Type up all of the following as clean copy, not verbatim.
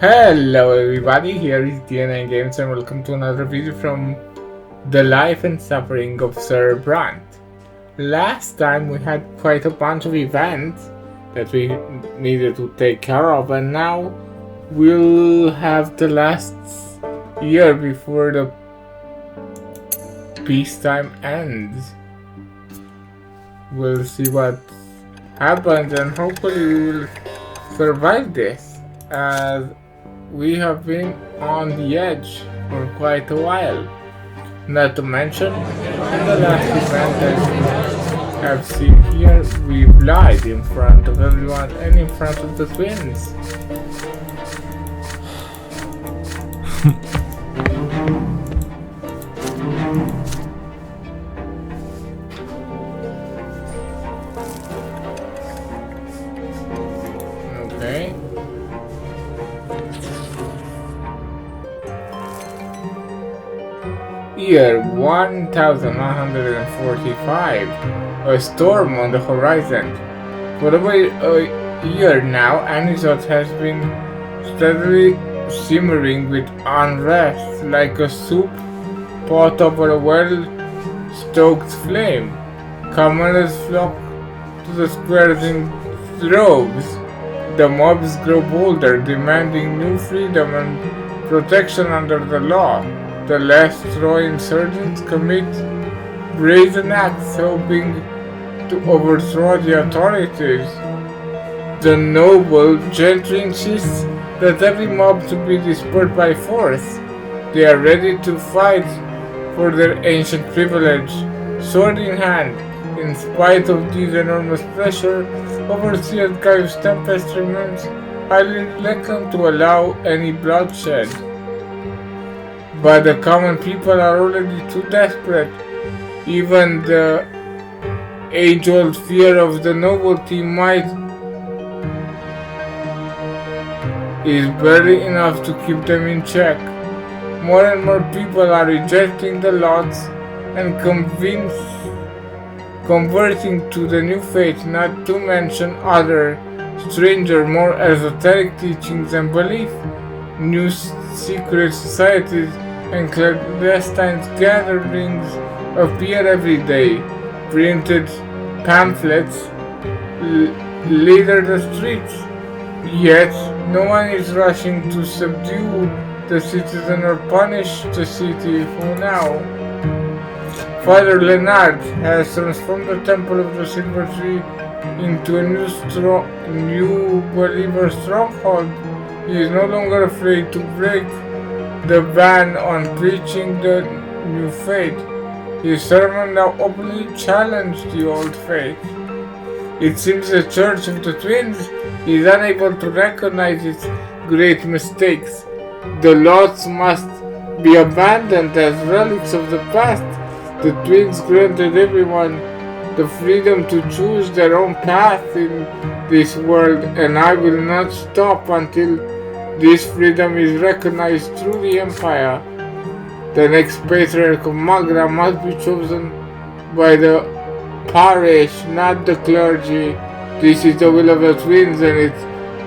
Hello everybody, here is Jeanne Games and welcome to another video from the life and suffering of Sit Brante. Last time we had quite a bunch of events that we needed to take care of, and now we'll have the last year before the peacetime ends. We'll see what happens and hopefully we'll survive this, as we have been on the edge for quite a while. Not to mention, in the last event that we have seen here, we lied in front of everyone and in front of the twins. Okay. Year 1145, a storm on the horizon. For over a year now, Anisot has been steadily simmering with unrest like a soup pot over a well-stoked flame. Commoners flock to the squares in droves. The mobs grow bolder, demanding new freedom and protection under the law. The last straw insurgents commit brazen acts hoping to overthrow the authorities. The noble gentry insists that every mob to be dispersed by force. They are ready to fight for their ancient privilege, sword in hand. In spite of this enormous pressure, Overseer Caius Tempest remains highly reluctant to allow any bloodshed. But the common people are already too desperate. Even the age-old fear of the nobility might is barely enough to keep them in check. More and more people are rejecting the laws and converting to the new faith, not to mention other stranger, more esoteric teachings and belief. New secret societies and clandestine gatherings appear every day. Printed pamphlets litter the streets, yet no one is rushing to subdue the citizen or punish the city for now. Father Leonard has transformed the Temple of the Silver Tree into a new believer stronghold. He is no longer afraid to break the ban on preaching the new faith. His sermon now openly challenged the old faith. It seems the Church of the Twins is unable to recognize its great mistakes. The laws must be abandoned as relics of the past. The Twins granted everyone the freedom to choose their own path in this world, and I will not stop until this freedom is recognized through the Empire. The next Patriarch of Magra must be chosen by the parish, not the clergy. This is the will of the Twins, and it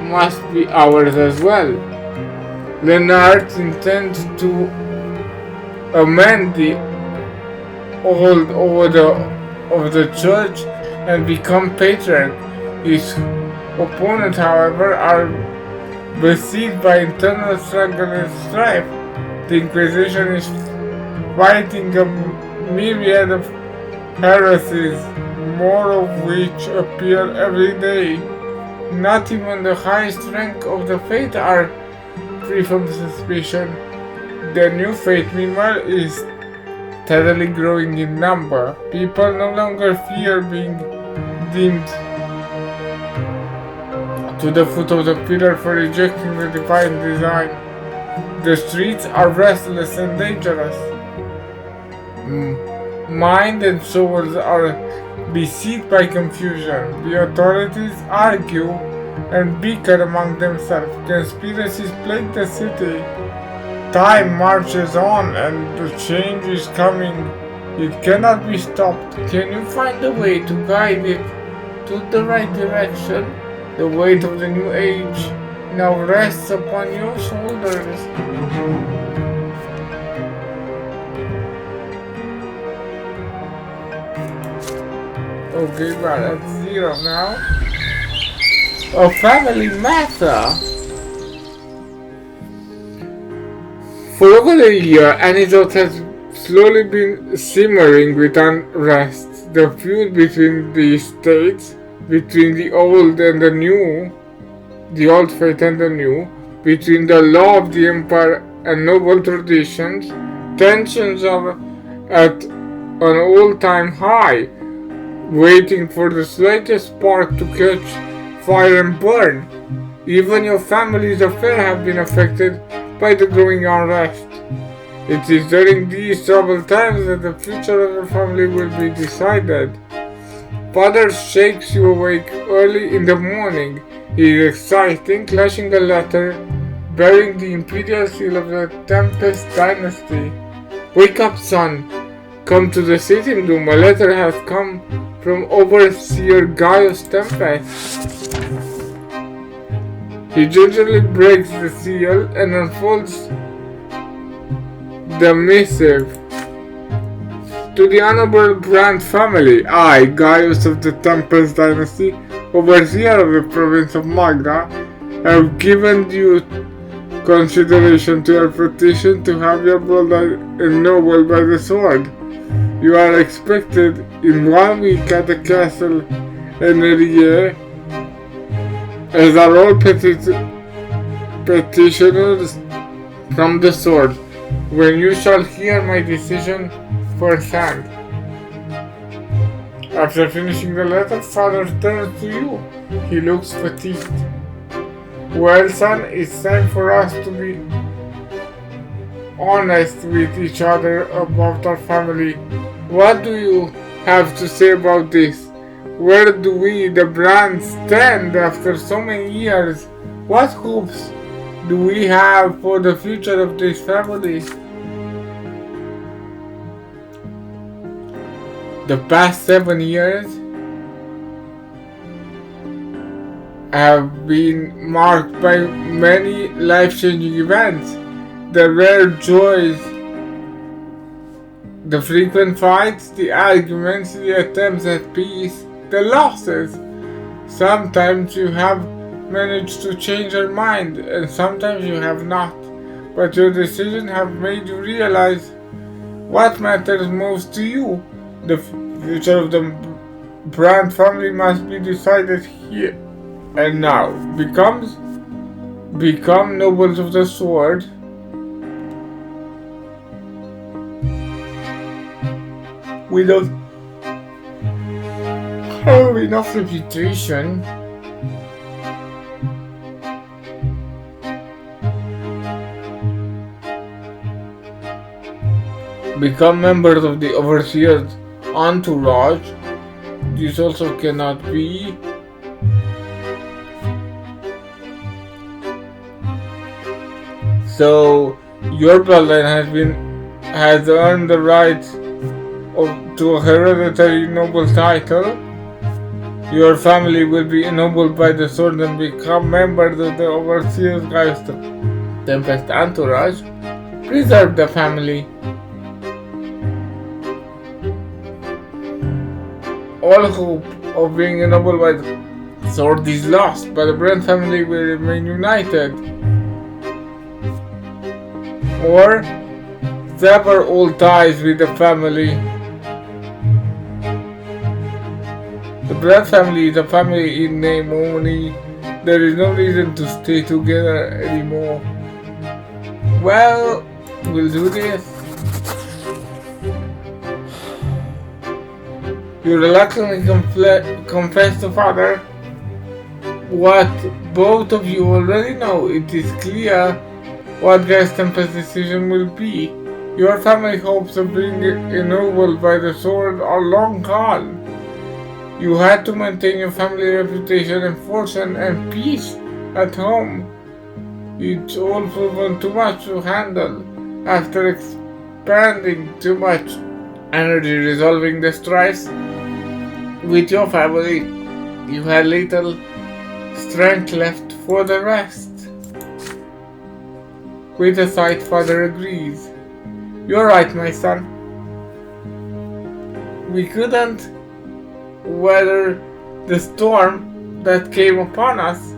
must be ours as well. Leonard intends to amend the old order of the Church and become Patriarch. His opponents, however, are besieged by internal struggle and strife. The Inquisition is fighting a myriad of heresies, more of which appear every day. Not even the highest rank of the faith are free from suspicion. The new faith, meanwhile, is steadily growing in number. People no longer fear being deemed to the foot of the pillar for rejecting the divine design. The streets are restless and dangerous. Mind and souls are besieged by confusion. The authorities argue and bicker among themselves. Conspiracies plague the city. Time marches on and the change is coming. It cannot be stopped. Can you find a way to guide it to the right direction? The weight of the new age now rests upon your shoulders. Okay, well, that's 0 now. A family matter. For over a year, Antidote has slowly been simmering with unrest. The feud between the states, between the old and the new, the old faith and the new, between the law of the empire and noble traditions, tensions are at an all-time high, waiting for the slightest spark to catch fire and burn. Even your family's affairs have been affected by the growing unrest. It is during these troubled times that the future of your family will be decided. Father shakes you awake early in the morning. He is exciting, clutching a letter bearing the imperial seal of the Tempest dynasty. Wake up, son. Come to the sitting room. A letter has come from Overseer Gaius Tempest. He gingerly breaks the seal and unfolds the missive. To the Honorable Brante family, I, Gaius of the Tempest dynasty, Overseer of the province of Magda, have given due consideration to your petition to have your brother ennobled by the sword. You are expected in 1 week at the castle Ennerie, as are all petitioners from the sword, when you shall hear my decision firsthand. After finishing the letter, Father turns to you. He looks fatigued. Well, son, it's time for us to be honest with each other about our family. What do you have to say about this? Where do we, the Brantes, stand after so many years? What hopes do we have for the future of this family? The past 7 years have been marked by many life-changing events. The rare joys, the frequent fights, the arguments, the attempts at peace, the losses. Sometimes you have managed to change your mind, and sometimes you have not. But your decisions have made you realize what matters most to you. The future of the Brante family must be decided here and now. Become nobles of the sword. Without having enough reputation, become members of the Overseer's entourage. This also cannot be. So your bloodline has earned the right to a hereditary noble title. Your family will be ennobled by the sword and become members of the Overseer's Gaius Tempest entourage. Preserve the family. All hope of being ennobled by the sword is lost, but the Brante family will remain united. Or sever all ties with the family. The Brante family is a family in name only. There is no reason to stay together anymore. Well, we'll do this. You reluctantly confess to Father what both of you already know. It is clear what Gaius Tempest's decision will be. Your family hopes of being ennobled by the sword are long gone. You had to maintain your family reputation and fortune and peace at home. It's all proven too much to handle. After expending too much energy resolving the strife with your family, you had little strength left for the rest. With a sigh, Father agrees. You're right, my son. We couldn't weather the storm that came upon us.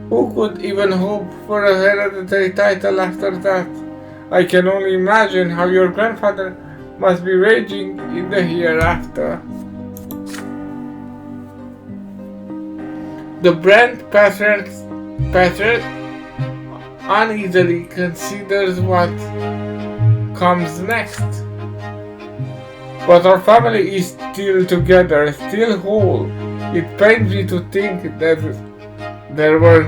Who could even hope for a hereditary title after that? I can only imagine how your grandfather must be raging in the hereafter. The Brant Patriarch uneasily considers what comes next. But our family is still together, still whole. It pains me to think that there were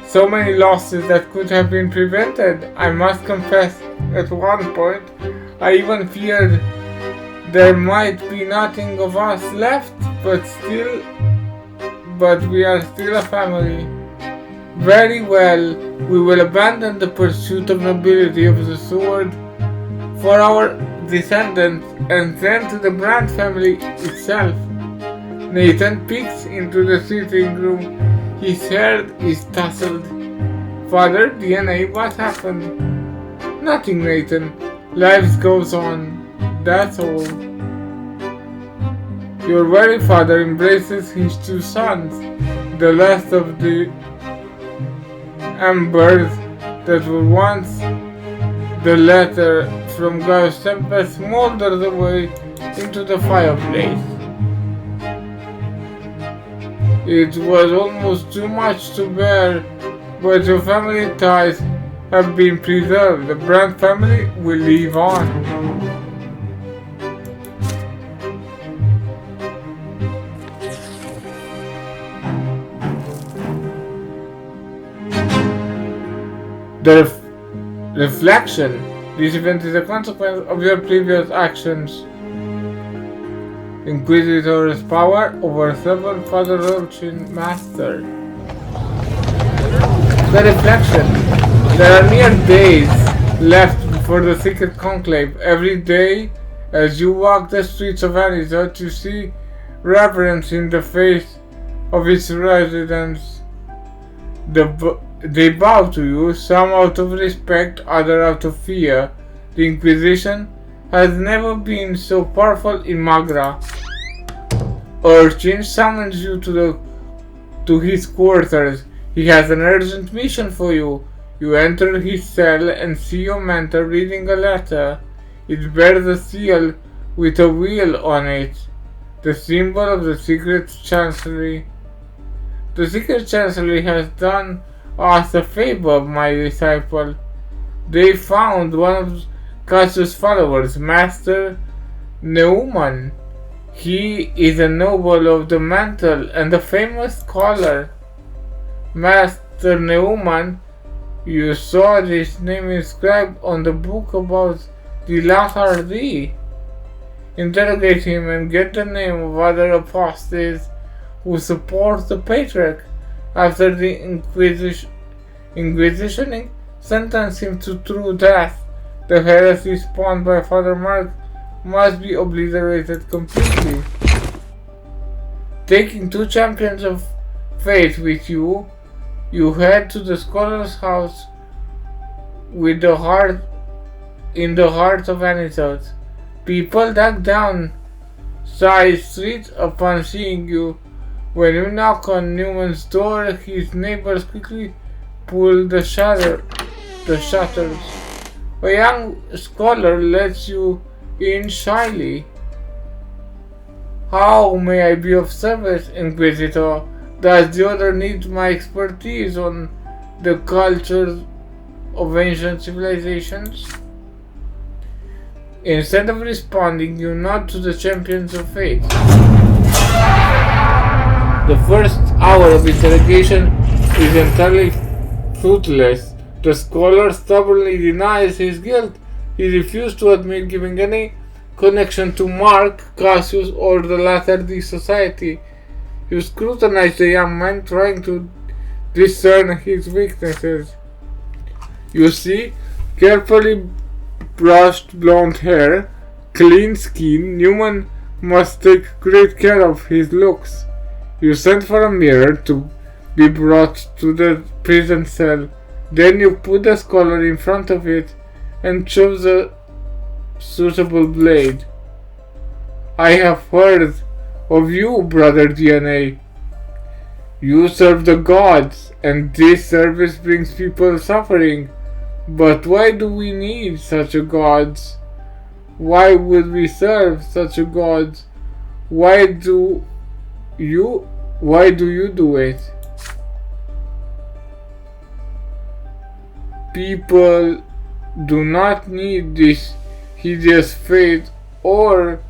so many losses that could have been prevented. I must confess, at one point, I even feared there might be nothing of us left, but we are still a family. Very well, we will abandon the pursuit of nobility of the sword for our descendants and then to the Brant family itself. Nathan peeks into the sitting room. His hair is tousled. Father, DNA, what happened? Nothing, Nathan. Life goes on. That's all. Your very father embraces his two sons, the last of the embers that were once the letter from Gaius Tempest smolders away into the fireplace. It was almost too much to bear, but your family ties have been preserved. The Brant family will live on. The reflection. This event is a consequence of your previous actions. Inquisitor's power over seven Father Ulrich Master. The reflection. There are mere days left before the secret conclave. Every day, as you walk the streets of Anisot, you see reverence in the face of its residents. They bow to you, some out of respect, others out of fear. The Inquisition has never been so powerful in Magra. Urchin summons you to his quarters. He has an urgent mission for you. You enter his cell and see your mentor reading a letter. It bears a seal with a wheel on it, the symbol of the Secret Chancellery. The Secret Chancellery has done us a favor, my disciple. They found one of Cassius' followers, Master Neumann. He is a noble of the mantle and a famous scholar. Master Neumann, you saw his name inscribed on the book about the Lathardee. Interrogate him and get the name of other apostles who support the Patriarch. After the Inquisition sentenced him to true death, the heresy spawned by Father Mark must be obliterated completely. Taking two champions of faith with you, you head to the scholar's house in the heart of Anisot. People dug down side streets upon seeing you. When you knock on Newman's door, his neighbors quickly pull the shutters. A young scholar lets you in shyly. How may I be of service, Inquisitor? Does the other need my expertise on the cultures of ancient civilizations? Instead of responding, you nod to the champions of faith. The first hour of interrogation is entirely fruitless. The scholar stubbornly denies his guilt. He refused to admit giving any connection to Mark, Cassius, or the Lathardee Society. You scrutinize the young man, trying to discern his weaknesses. You see carefully brushed blonde hair, clean skin. Newman must take great care of his looks. You send for a mirror to be brought to the prison cell. Then you put the scholar in front of it and choose a suitable blade. I have heard of you, brother Jeanne. You serve the gods, and this service brings people suffering. But why do we need such a gods? Why would we serve such a gods? Why do you do it? People do not need this hideous fate or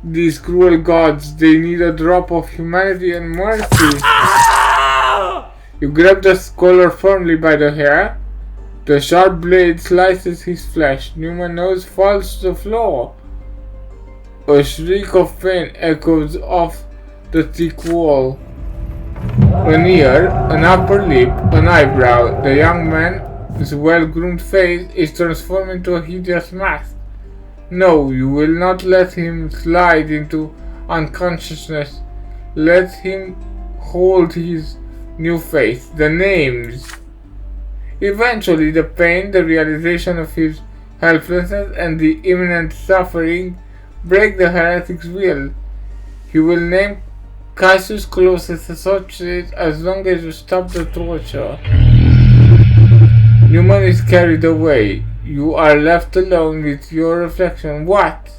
these cruel gods. They need a drop of humanity and mercy. You grab the scholar firmly by the hair. The sharp blade slices his flesh. Newman's nose falls to the floor. A shriek of pain echoes off the thick wall. An ear, an upper lip, an eyebrow. The young man's well-groomed face is transformed into a hideous mask. No, you will not let him slide into unconsciousness. Let him hold his new face. The names. Eventually, the pain, the realization of his helplessness, and the imminent suffering break the heretic's will. He will name Cassius' closest associate as long as you stop the torture. Newman is carried away. You are left alone with your reflection. What?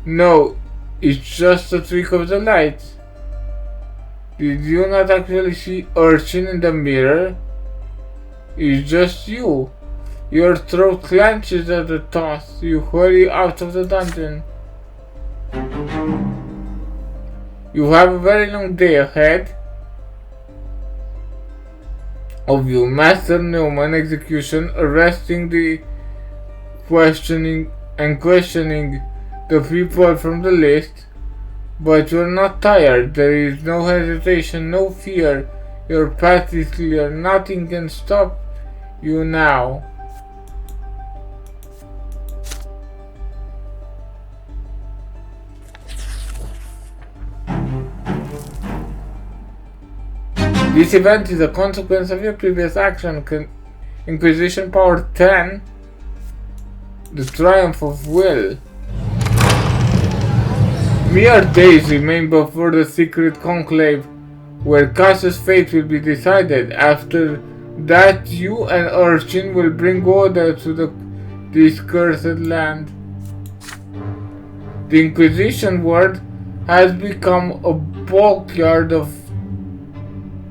No, it's just a trick of the light. Did you not actually see Urchin in the mirror? It's just you. Your throat clenches at the thought. You hurry out of the dungeon. You have a very long day ahead of you. Master Newman execution, arresting the questioning the people from the list. But you're not tired. There is no hesitation, no fear. Your path is clear. Nothing can stop you now. This event is a consequence of your previous action. Inquisition Power 10. The Triumph of Will. Mere days remain before the secret conclave, where Cassius' fate will be decided. After that, you and Urchin will bring order to this cursed land. The Inquisition world has become a bulkyard of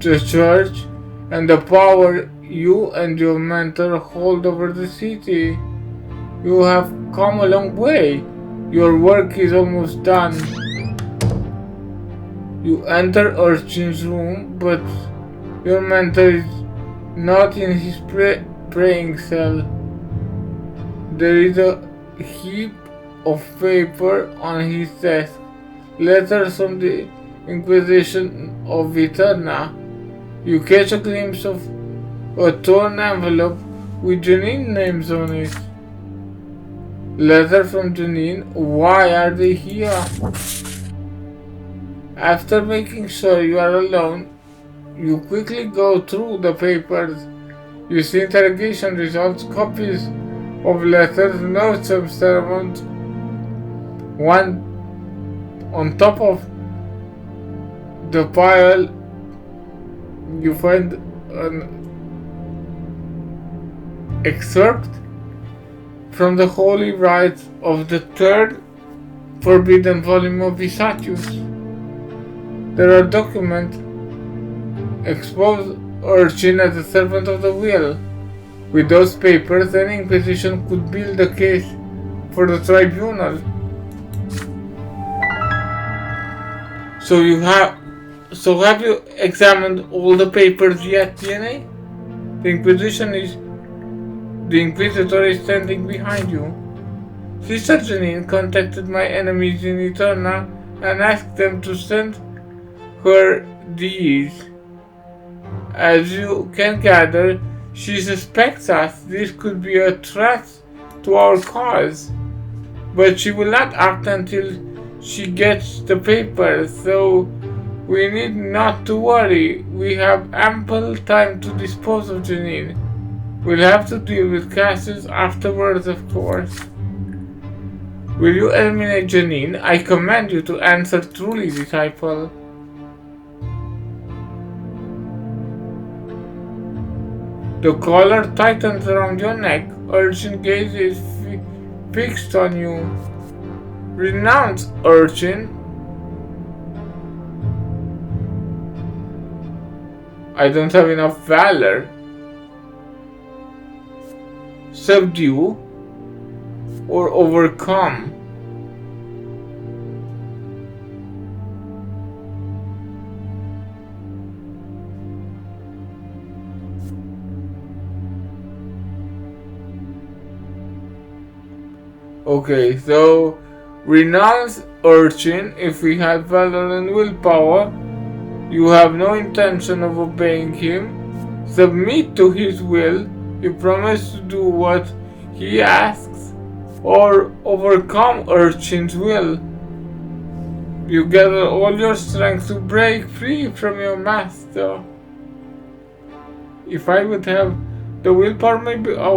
the Church and the power you and your mentor hold over the city. You have come a long way. Your work is almost done. You enter Urchin's room, but your mentor is not in his praying cell. There is a heap of paper on his desk. Letters from the Inquisition of Eterna. You catch a glimpse of a torn envelope with Jeanne names on it. Letter from Jeanne. Why are they here? After making sure you are alone, you quickly go through the papers. You see interrogation results, copies of letters, notes of sermons. One on top of the pile, you find an excerpt from the Holy Rites of the third forbidden volume of Visatius. There are documents expose Urchin as a servant of the will. With those papers, any Inquisition could build a case for the tribunal. So have you examined all the papers yet, Jeanne? The Inquisitor is standing behind you. Sister Jeanne contacted my enemies in Eterna and asked them to send her these. As you can gather, she suspects us. This could be a threat to our cause. But she will not act until she gets the papers, so We need not to worry. We have ample time to dispose of Jeanne. We'll have to deal with Cassius afterwards, of course. Will you eliminate Jeanne? I command you to answer truly, disciple. The collar tightens around your neck. Urchin gaze is fixed on you. Renounce, Urchin. I don't have enough valor. Subdue or overcome. Okay, so renounce, Urchin. If we had valor and willpower, you have no intention of obeying him. Submit to his will. You promise to do what he asks, or overcome Urchin's will. You gather all your strength to break free from your master. If I would have the willpower, maybe I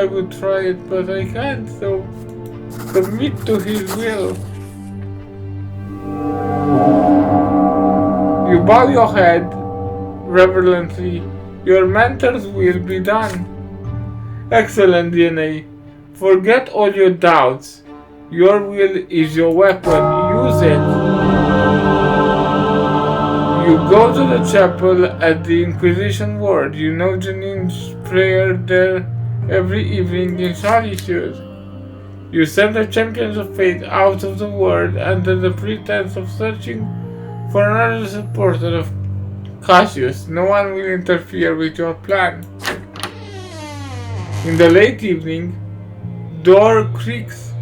would try it, but I can't. So submit to his will. You bow your head reverently. Your mentor's will be done. Excellent, DNA. Forget all your doubts. Your will is your weapon. Use it. You go to the chapel at the Inquisition Ward. You know Jeanne's prayer there every evening in solitude. You send the champions of faith out of the world under the pretense of searching for another supporter of Cassius. No one will interfere with your plan. In the late evening, door creaks.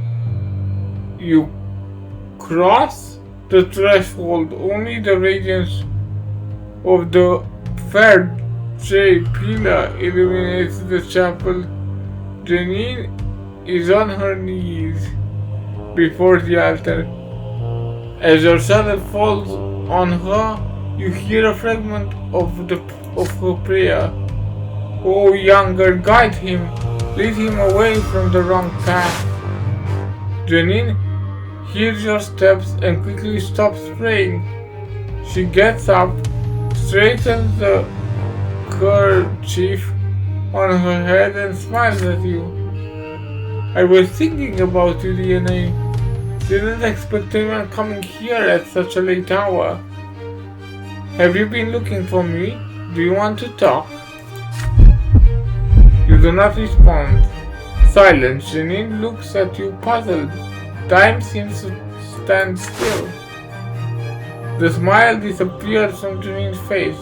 You cross the threshold. Only the radiance of the fair J pillar illuminates the chapel. Jeanne is on her knees before the altar. As your shadow falls on her, you hear a fragment of her prayer. O younger, guide him, lead him away from the wrong path. Jeanne hears your steps and quickly stops praying. She gets up, straightens the kerchief on her head and smiles at you. I was thinking about you, DNA. Didn't expect anyone coming here at such a late hour. Have you been looking for me? Do you want to talk? You do not respond. Silence. Jeanne looks at you puzzled. Time seems to stand still. The smile disappears from Jeanne's face.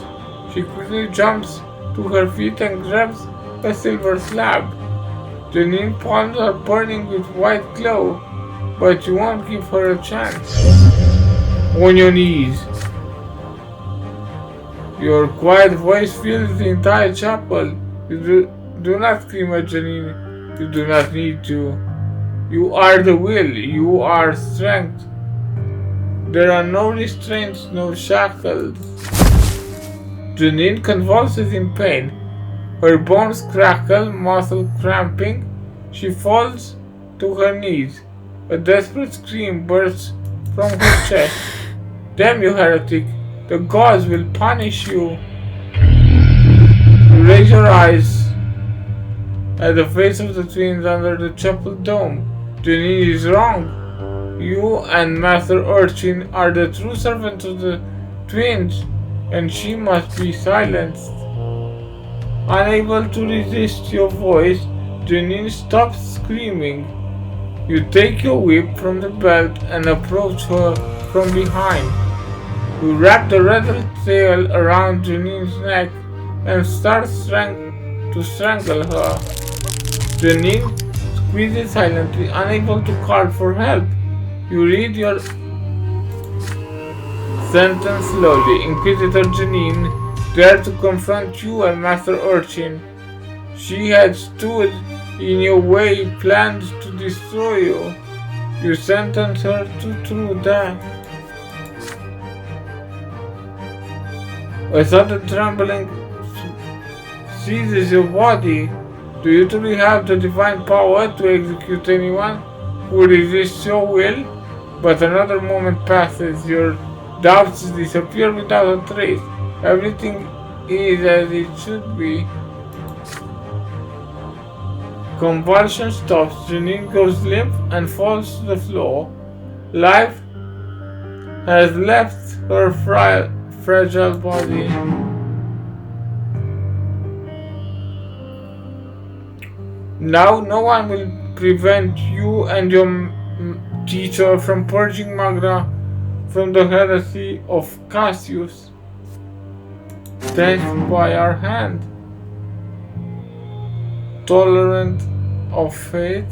She quickly jumps to her feet and grabs a silver slab. Jeanne's palms are burning with white glow, but you won't give her a chance. On your knees. Your quiet voice fills the entire chapel. You do not scream at Jeanne. You do not need to. You are the will. You are strength. There are no restraints, no shackles. Jeanne convulses in pain. Her bones crackle, muscle cramping. She falls to her knees. A desperate scream bursts from her chest. Damn you, heretic! The gods will punish you. You raise your eyes at the face of the twins under the chapel dome. Jeanne is wrong. You and Master Urchin are the true servants of the twins, and she must be silenced. Unable to resist your voice, Jeanne stops screaming. You take your whip from the belt and approach her from behind. You wrap the rattle tail around Jeanne's neck and start to strangle her. Jeanne squeezes silently, unable to call for help. You read your sentence slowly. Inquisitor Jeanne dared to confront you and Master Urchin. She had stood in your way, planned to destroy you. You sentenced her to true death. A sudden trembling seizes your body. Do you truly have the divine power to execute anyone who resists your will? But another moment passes, your doubts disappear without a trace. Everything is as it should be. Convulsion stops, Jeanne goes limp and falls to the floor. Life has left her fragile body. Now no one will prevent you and your teacher from purging Magra from the heresy of Cassius. Death by our hand. Tolerant of fate.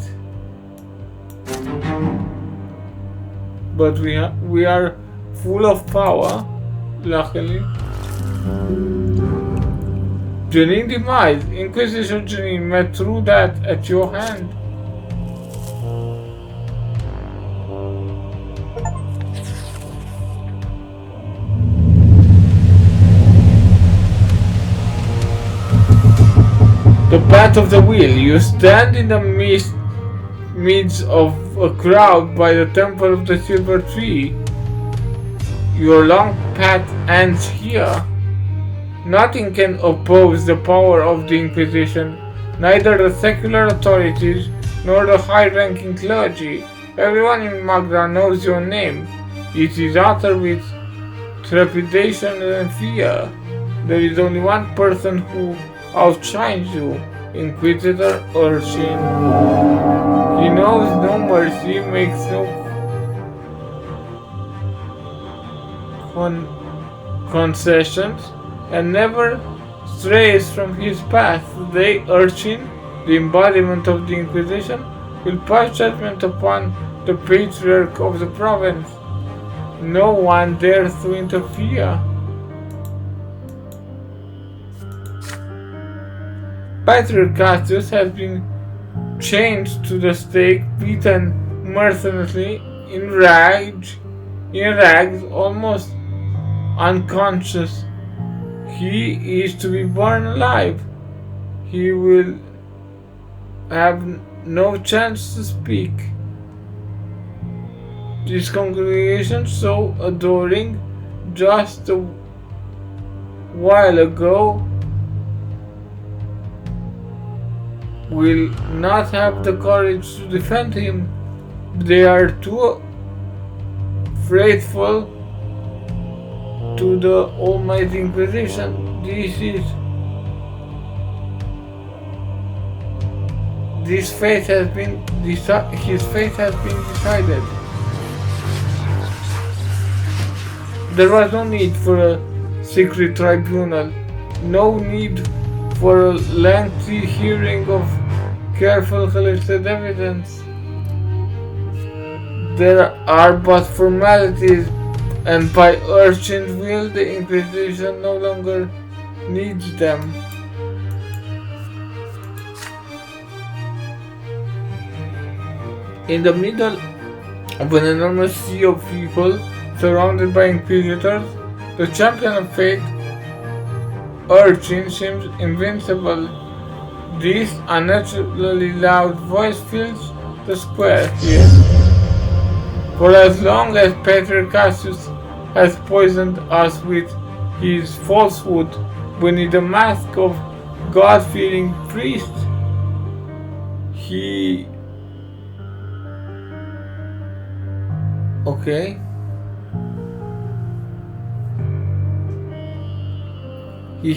But we are full of power, luckily. Jeanne demise. Inquisition Jeanne met through that at your hand. The path of the wheel. You stand in the midst of a crowd by the temple of the silver tree. Your long path ends here. Nothing can oppose the power of the Inquisition, neither the secular authorities nor the high-ranking clergy. Everyone in Magra knows your name. It is uttered with trepidation and fear. There is only one person who outshines you, Inquisitor Urchin. He knows no mercy, makes no concessions, and never strays from his path. They, Urchin, the embodiment of the Inquisition, will pass judgment upon the Patriarch of the province. No one dares to interfere. Patriarch Cassius has been chained to the stake, beaten mercilessly, in rags, almost unconscious. He is to be burned alive. He will have no chance to speak. This congregation, so adoring just a while ago, will not have the courage to defend him. They are too faithful to the Almighty Inquisition. His fate has been decided. There was no need for a secret tribunal, no need for a lengthy hearing of careful collected evidence. There are but formalities, and by Urchin's will the Inquisition no longer needs them. In the middle of an enormous sea of people, surrounded by Inquisitors, the champion of fate, Urchin, seems invincible. This unnaturally loud voice fills the square here. For as long as Patriarch Cassius has poisoned us with his falsehood beneath the mask of God-fearing priest, he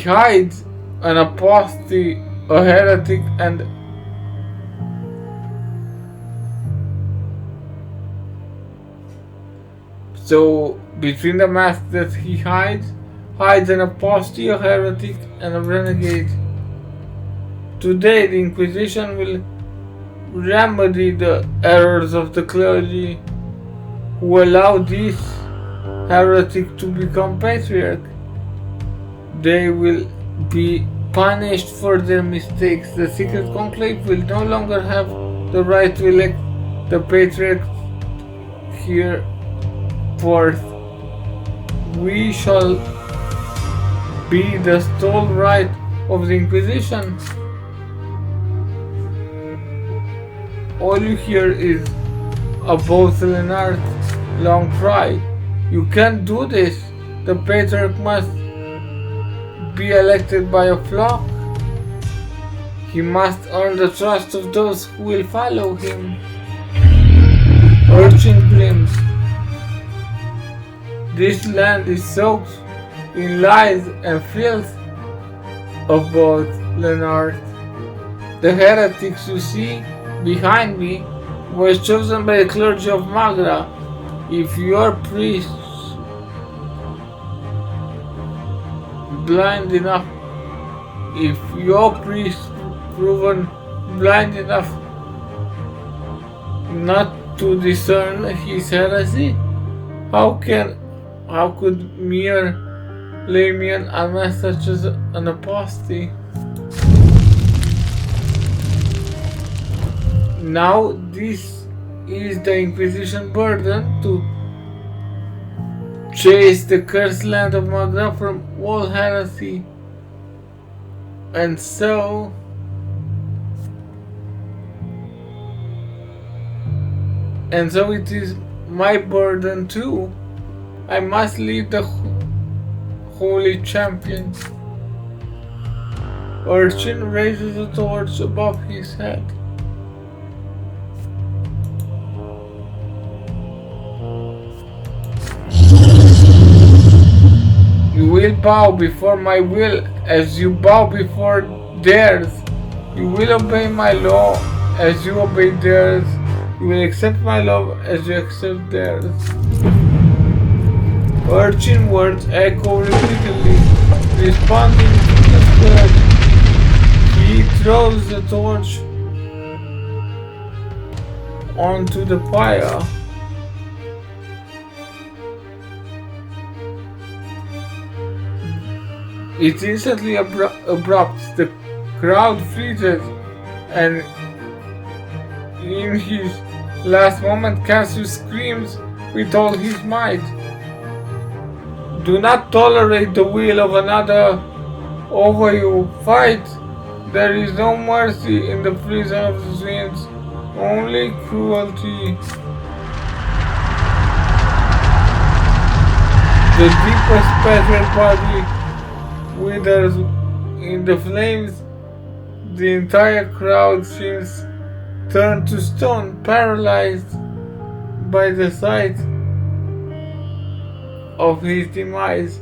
hides an apostate, a heretic, and so between the mask that he hides an apostate, a heretic, and a renegade. Today the Inquisition will remedy the errors of the clergy who allowed this heretic to become patriarch. They will be punished for their mistakes. The secret conclave will no longer have the right to elect the patriarch hereforth. We shall be the sole right of the Inquisition. All you hear is above Leonard's long cry. You can't do this. The Patriarch must be elected by a flock. He must earn the trust of those who will follow him. Urchin grins. This land is soaked in lies and filth of both, Leonard. The heretics you see behind me were chosen by the clergy of Magra. If your priests proven blind enough not to discern his heresy, how could mere laymen amass such as an apostasy? Now this is the Inquisition burden to chase the cursed land of Magra from all heresy, and so it is my burden too. I must lead the holy champion. Urchin raises a torch above his head. You will bow before my will as you bow before theirs. You will obey my law as you obey theirs. You will accept my love as you accept theirs. Urchin words echo repeatedly, responding to the spirit. He throws the torch onto the pyre. It's instantly abrupt. The crowd freezes, and in his last moment, Cassius screams with all his might. Do not tolerate the will of another over you. Fight. There is no mercy in the prison of the saints, only cruelty. The deepest Patriarch body withers in the flames. The entire crowd seems turned to stone, paralyzed by the sight of his demise.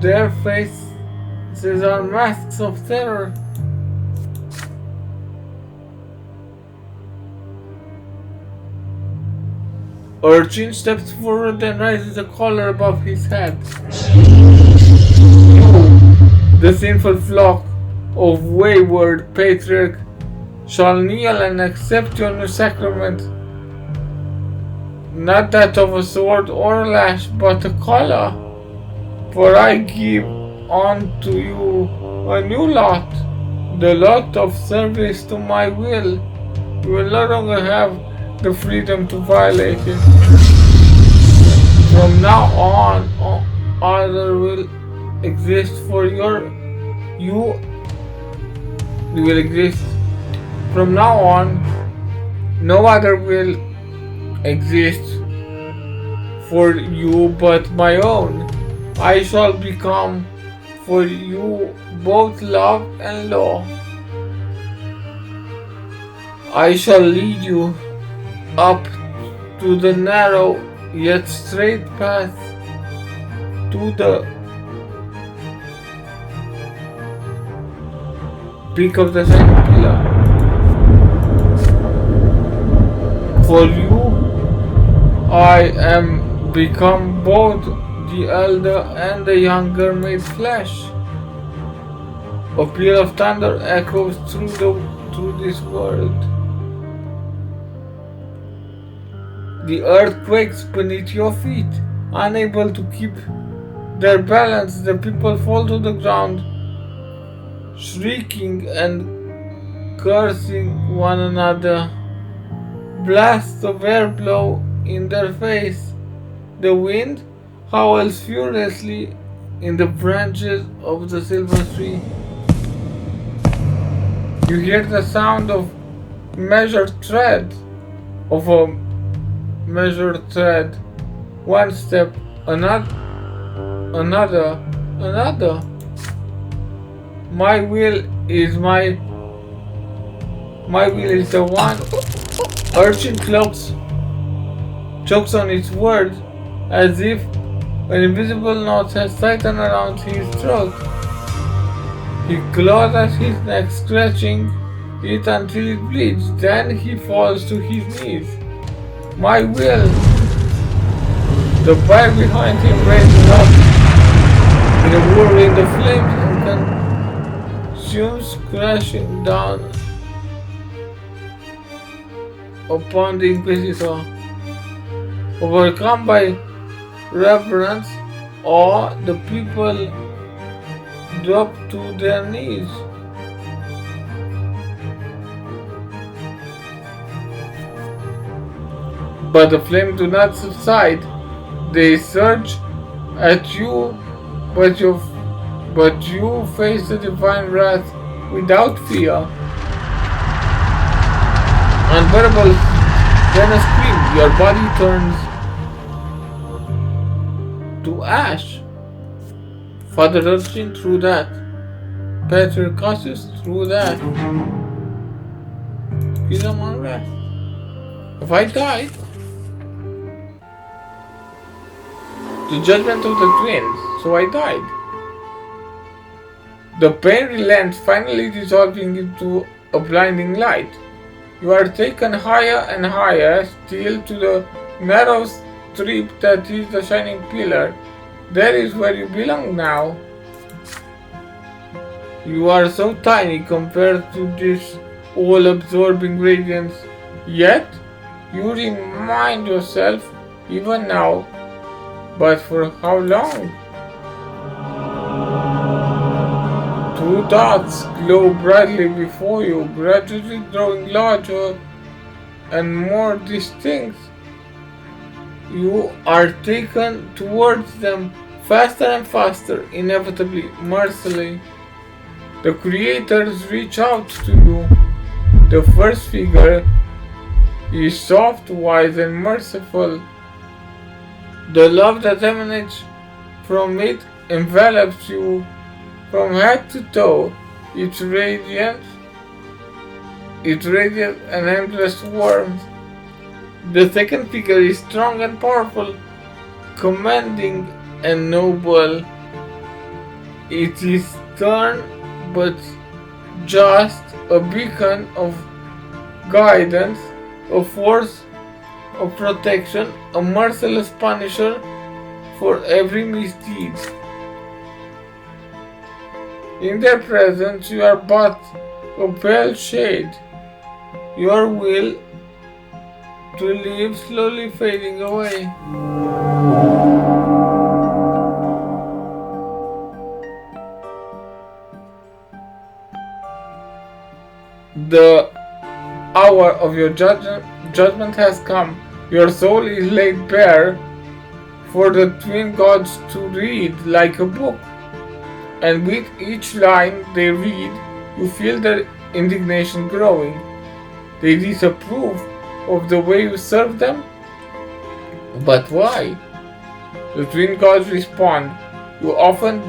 Their faces are masks of terror. Urchin steps forward and raises a collar above his head. The sinful flock of wayward Patriarch shall kneel and accept your new sacrament, not that of a sword or a lash, but a collar. For I give unto you a new lot, the lot of service to my will. You will no longer have the freedom to violate it. From now on, other will exist for you will exist. From now on, no other will exist for you but my own. I shall become for you both love and law. I shall lead you up to the narrow yet straight path to the peak of the second pillar. For you, I am become both the elder and the younger made flesh. A peal of thunder echoes through this world. The earth quakes beneath your feet. Unable to keep their balance, the people fall to the ground, shrieking and cursing one another. Blasts of air blow in their face. The wind howls furiously in the branches of the silver tree. You hear the sound of measured tread, of a measured tread. One step, another. My will is the one. Urchin chokes on its words as if an invisible knot has tightened around his throat. He claws at his neck, scratching it until it bleeds. Then he falls to his knees. My will! The fire behind him raises up in a whirlwind of flames and consumes, crashing down upon the Inquisitor. Overcome by reverence, awe, the people drop to their knees. But the flames do not subside. They surge at you, but you face the divine wrath without fear. Unbearable, then a scream. Your body turns to ash. Father Ulrich through that. Patriarch Cassius through that. Give them one rest. If I died, the judgment of the twins, so I died. The pain relents, finally dissolving into a blinding light. You are taken higher and higher, still to the narrow strip that is the shining pillar. That is where you belong now. You are so tiny compared to this all-absorbing radiance, yet you remind yourself, even now, but for how long? Two dots glow brightly before you, gradually growing larger and more distinct. You are taken towards them faster and faster, inevitably, mercilessly. The creators reach out to you. The first figure is soft, wise, and merciful. The love that emanates from it envelops you from head to toe. It radiates an endless warmth. The second figure is strong and powerful, commanding and noble. It is stern but just, a beacon of guidance, a force of protection, a merciless punisher for every misdeed. In their presence you are but a pale shade, your will to live slowly fading away. The hour of your judgment has come. Your soul is laid bare for the twin gods to read like a book. And with each line they read, you feel their indignation growing. They disapprove of the way you serve them. But why? The twin gods respond, too often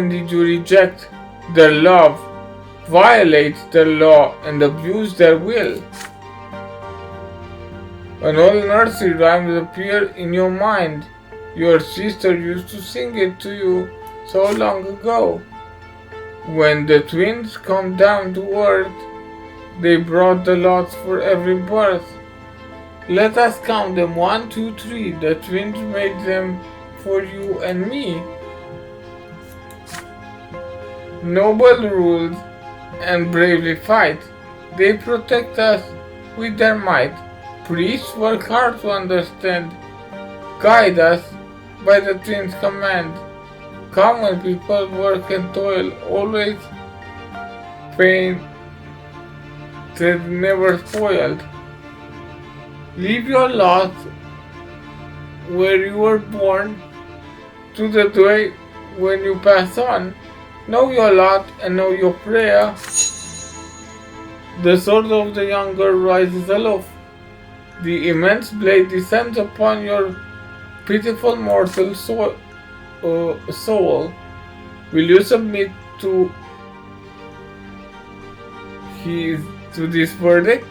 did you reject their love, violate their law, and abuse their will. An old nursery rhyme will appear in your mind. Your sister used to sing it to you so long ago. When the twins come down to earth, they brought the lots for every birth. Let us count them, 1, 2, 3. The twins made them for you and me. Noble rules and bravely fight. They protect us with their might. Priests work hard to understand. Guide us by the twins' command. Common people work and toil, always pain that never spoiled. Leave your lot where you were born to the day when you pass on. Know your lot and know your prayer. The sword of the younger rises aloft. The immense blade descends upon your pitiful mortal soul. Will you submit to this verdict?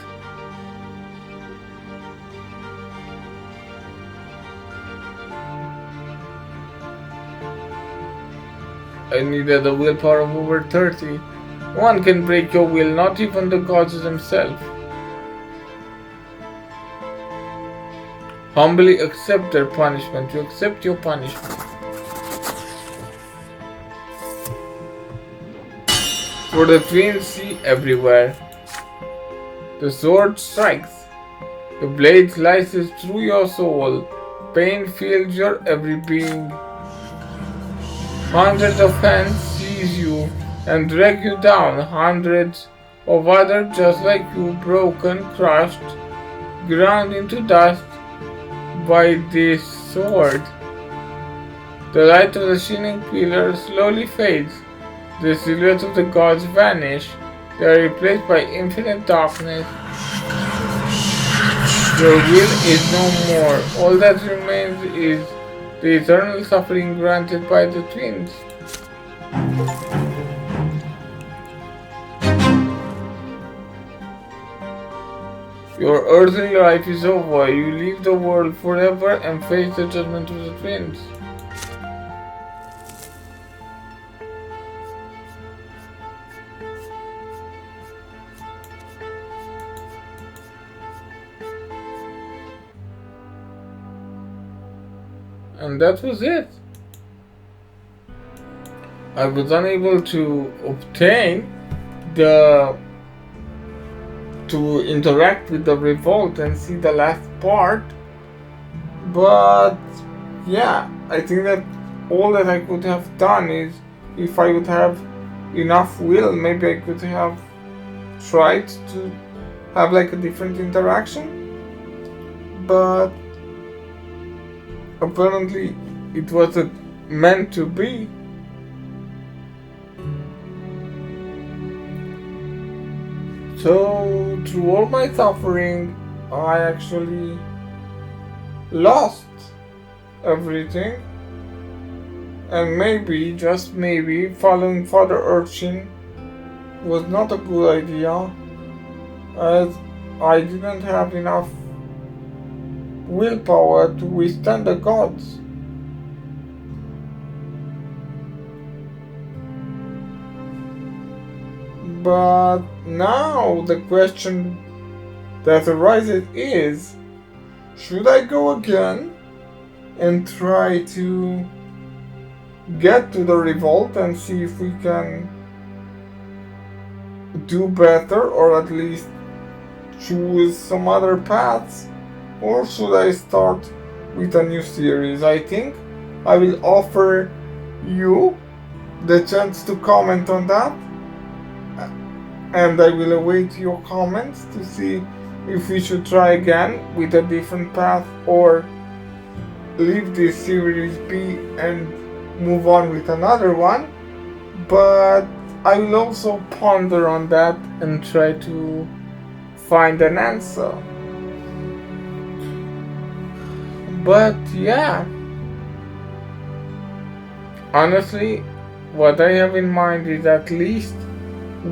I needed a willpower of over 30. One can break your will, not even the gods themselves. Humbly accept their punishment. You accept your punishment. For the twins see everywhere. The sword strikes. The blade slices through your soul. Pain fills your every being. Hundreds of hands seize you and drag you down. Hundreds of others just like you, broken, crushed, ground into dust by this sword. The light of the shining pillar slowly fades. The silhouettes of the gods vanish. They are replaced by infinite darkness. Your will is no more. All that remains is the eternal suffering granted by the twins. Your earthly life is over. You leave the world forever and face the judgment of the twins. And that was it. I was unable to obtain to interact with the revolt and see the last part, but yeah, I think that all that I could have done is, if I would have enough will, maybe I could have tried to have like a different interaction, but apparently it wasn't meant to be. So through all my suffering, I actually lost everything, and maybe, just maybe, following Father Ulrich was not a good idea, as I didn't have enough willpower to withstand the gods. But now the question that arises is, should I go again and try to get to the revolt and see if we can do better, or at least choose some other paths? Or should I start with a new series? I think I will offer you the chance to comment on that, and I will await your comments to see if we should try again with a different path, or leave this series be and move on with another one. But I will also ponder on that and try to find an answer. But yeah, honestly, what I have in mind is at least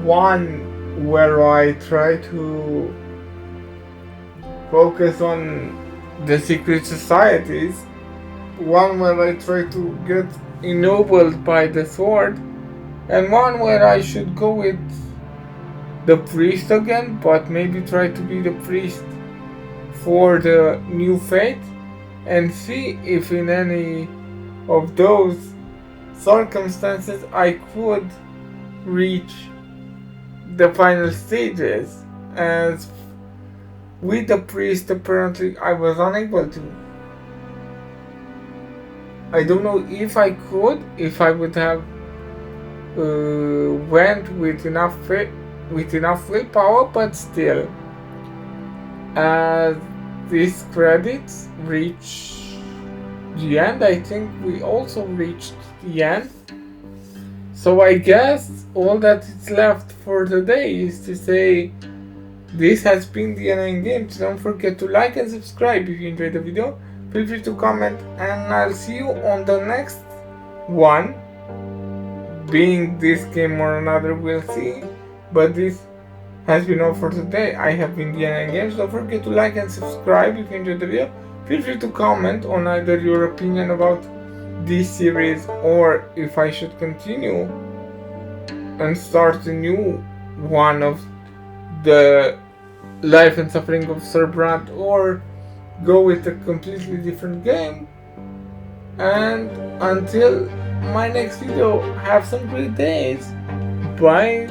one where I try to focus on the secret societies, one where I try to get ennobled by the sword, and one where I should go with the priest again, but maybe try to be the priest for the new faith, and see if in any of those circumstances I could reach the final stages, as with the priest apparently I was unable to. I don't know if I could, if I would have went with enough willpower, but still, as these credits reach the end. I think we also reached the end. So I guess all that is left for today is to say this has been the Annoying Games. Don't forget to like and subscribe if you enjoyed the video. Feel free to comment, and I'll see you on the next one. Being this game or another, we'll see. But this has been all for today. I have been the Annoying Games. Don't forget to like and subscribe if you enjoyed the video. Feel free to comment on either your opinion about this series or if I should continue and start a new one of the life and suffering of Sit Brante, or go with a completely different game. And until my next video, have some great days. Bye.